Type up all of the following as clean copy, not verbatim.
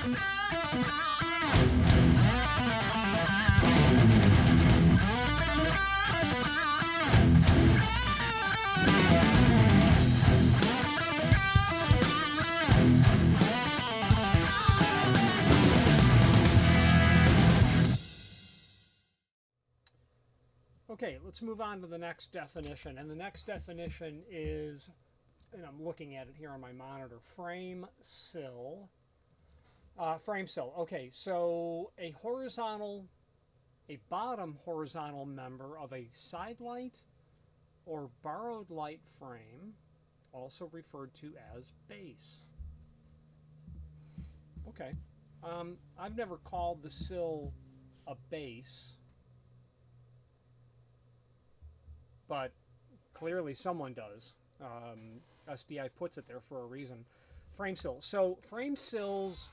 Okay, let's move on to the next definition. And the next definition is, and I'm looking at it here on my monitor, frame sill. Frame sill. Okay, so a bottom horizontal member of a side light or borrowed light frame, also referred to as base. Okay, I've never called the sill a base, but clearly someone does. SDI puts it there for a reason. Frame sill. So frame sills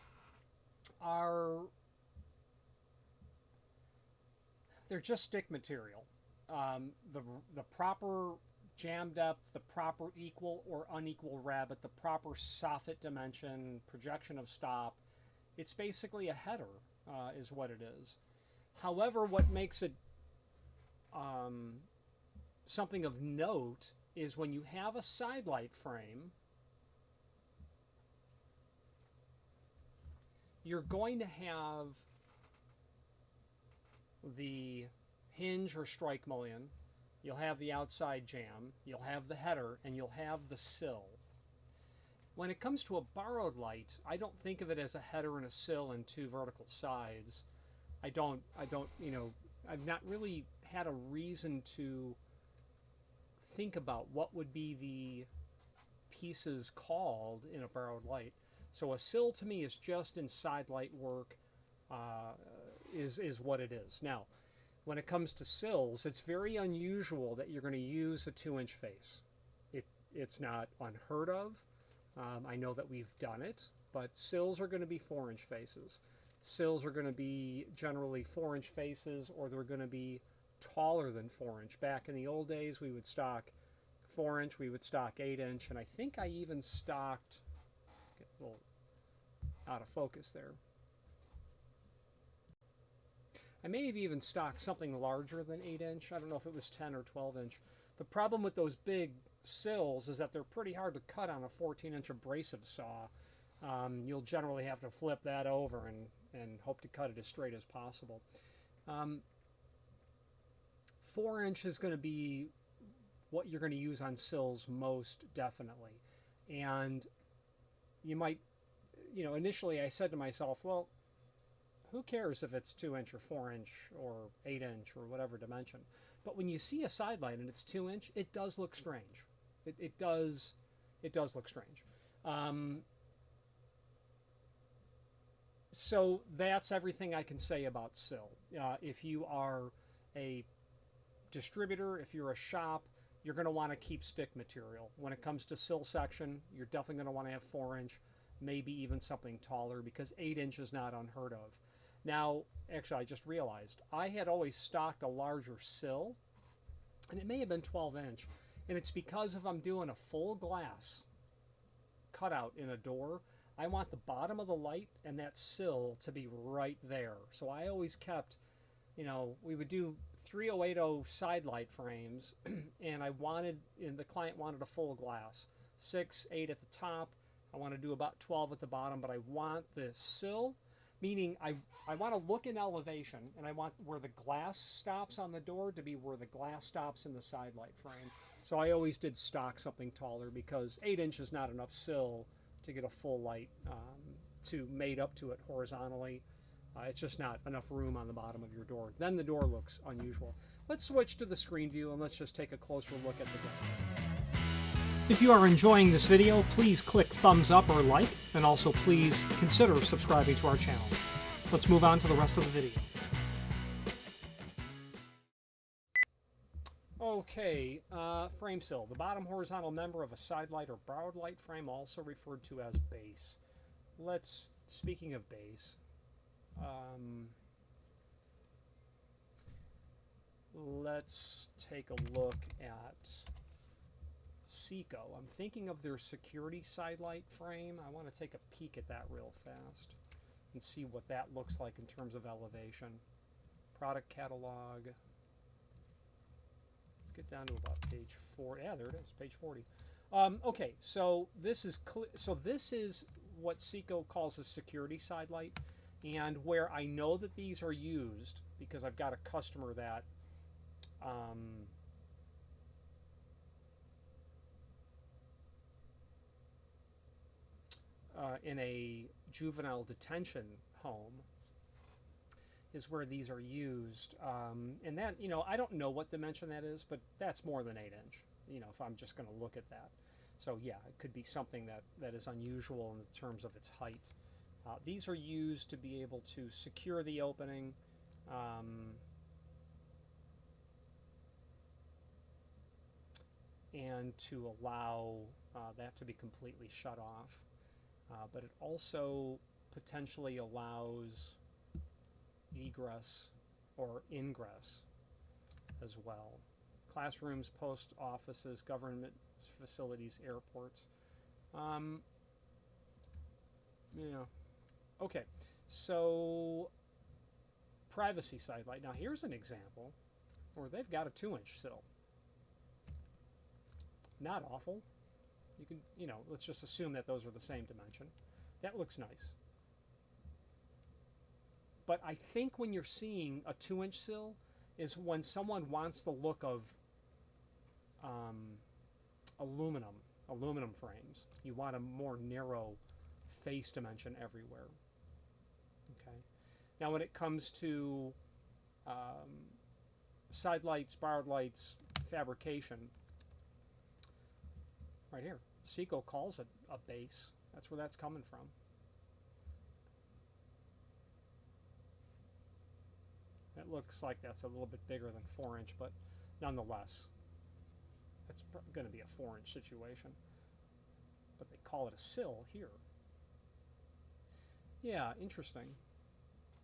they're just stick material. The proper jam depth, the proper equal or unequal rabbet, the proper soffit dimension, projection of stop. It's basically a header, is what it is. However, what makes it something of note is when you have a side light frame, you're going to have the hinge or strike mullion, you'll have the outside jam, you'll have the header, and you'll have the sill. When it comes to a borrowed light, I don't think of it as a header and a sill and two vertical sides. I don't, you know, I've not really had a reason to think about what would be the pieces called in a borrowed light. So a sill to me is just inside light work, is what it is. Now, when it comes to sills, it's very unusual that you're going to use a 2-inch face. It's not unheard of. I know that we've done it, but sills are going to be 4-inch faces. Sills are going to be generally 4-inch faces, or they're going to be taller than 4-inch. Back in the old days, we would stock 4-inch, we would stock 8-inch, and I think I even stocked, get a little out of focus there, I may have even stocked something larger than 8-inch. I don't know if it was 10 or 12-inch. The problem with those big sills is that they're pretty hard to cut on a 14-inch abrasive saw. You'll generally have to flip that over and hope to cut it as straight as possible. 4-inch is going to be what you're going to use on sills most definitely. And you might, you know, initially I said to myself, well, who cares if it's 2-inch or 4-inch or 8-inch or whatever dimension? But when you see a side light and it's 2-inch, it does look strange. It does look strange. So that's everything I can say about sill. If you are a distributor, if you're a shop, you're going to want to keep stick material. When it comes to sill section, you're definitely going to want to have 4-inch, maybe even something taller, because 8-inch is not unheard of. Now, actually, I just realized I had always stocked a larger sill, and it may have been 12-inch, and it's because if I'm doing a full glass cutout in a door, I want the bottom of the light and that sill to be right there. So I always kept, you know, we would do 3080 side light frames, and the client wanted a full glass, 6, 8 at the top. I want to do about 12 at the bottom, but I want the sill, meaning I want to look in elevation, and I want where the glass stops on the door to be where the glass stops in the side light frame. So I always did stock something taller, because 8-inch is not enough sill to get a full light to mate up to it horizontally. It's just not enough room on the bottom of your door. Then the door looks unusual. Let's switch to the screen view and let's just take a closer look at the door. If you are enjoying this video, please click thumbs up or like, and also please consider subscribing to our channel. Let's move on to the rest of the video. Okay, frame sill, the bottom horizontal member of a side light or borrowed light frame, also referred to as base. Speaking of base, let's take a look at Seco. I'm thinking of their security side light frame. I want to take a peek at that real fast. and see what that looks like in terms of elevation. Product catalog. Let's get down to about page 4. Yeah, there it is, page 40. Okay, so this is what Seco calls a security side light, and where I know that these are used because I've got a customer that in a juvenile detention home is where these are used, and that, you know, I don't know what dimension that is, but that's more than 8 inch, you know, if I'm just going to look at that. So yeah, it could be something that is unusual in terms of its height. These are used to be able to secure the opening, and to allow that to be completely shut off. But it also potentially allows egress or ingress as well. Classrooms, post offices, government facilities, airports. Yeah. Okay, so privacy side light. Now here's an example where they've got a 2-inch sill. Not awful. You can, you know, let's just assume that those are the same dimension. That looks nice. But I think when you're seeing a 2-inch sill is when someone wants the look of aluminum frames. You want a more narrow face dimension everywhere. Okay. Now when it comes to side lights, barred lights, fabrication, right here, Seco calls it a base. That's where that's coming from. It looks like that's a little bit bigger than 4-inch, but nonetheless, that's going to be a 4-inch situation. But they call it a sill here. Yeah, interesting.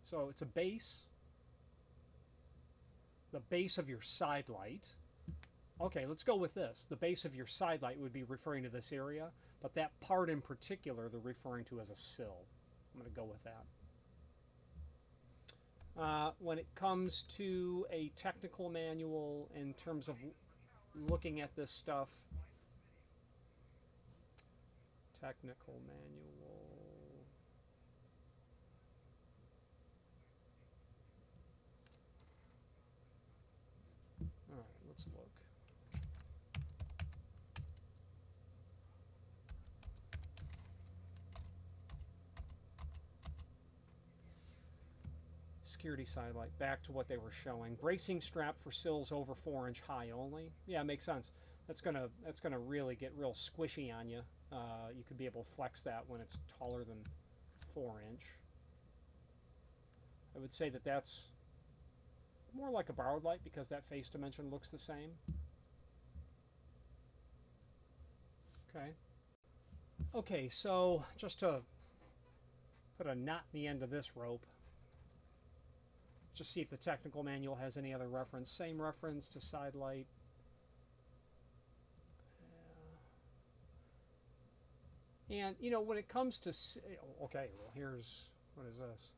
So it's a base, the base of your side light. Okay, let's go with this. The base of your side light would be referring to this area, but that part in particular they're referring to as a sill. I'm going to go with that. When it comes to a technical manual in terms of looking at this stuff, technical manual. All right, let's look. Security side light, back to what they were showing. Bracing strap for sills over 4-inch high only. Yeah, makes sense. That's gonna really get real squishy on you. You could be able to flex that when it's taller than 4-inch. I would say that that's more like a borrowed light because that face dimension looks the same. Okay. Okay, so just to put a knot in the end of this rope, just see if the technical manual has any other reference. Same reference to side light. And, you know, when it comes to... Okay, well, here's... What is this?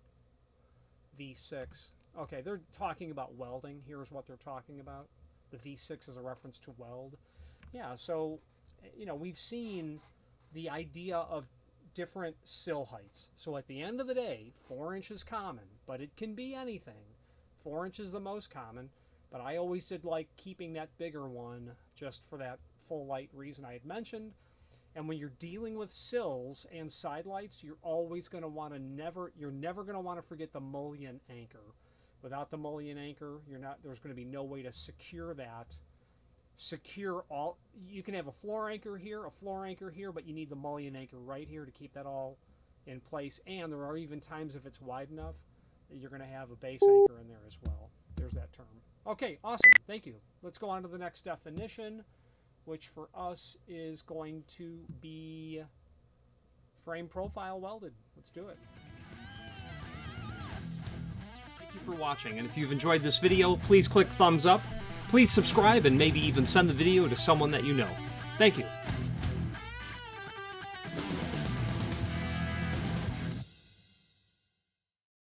V6. Okay, they're talking about welding. Here's what they're talking about. The V6 is a reference to weld. Yeah, so, you know, we've seen the idea of different sill heights. So at the end of the day, 4-inch is common, but it can be anything. 4-inch is the most common, but I always did like keeping that bigger one just for that full light reason I had mentioned. And when you're dealing with sills and side lights, you're always going to want to you're never going to want to forget the mullion anchor. Without the mullion anchor, there's going to be no way to secure that. You can have a floor anchor here, but you need the mullion anchor right here to keep that all in place. And there are even times if it's wide enough that you're going to have a base anchor in there as well. There's that term. Okay, awesome. Thank you. Let's go on to the next definition, which for us is going to be frame profile welded. Let's do it. Thank you for watching, and if you've enjoyed this video, please click thumbs up. Please subscribe and maybe even send the video to someone that you know. Thank you.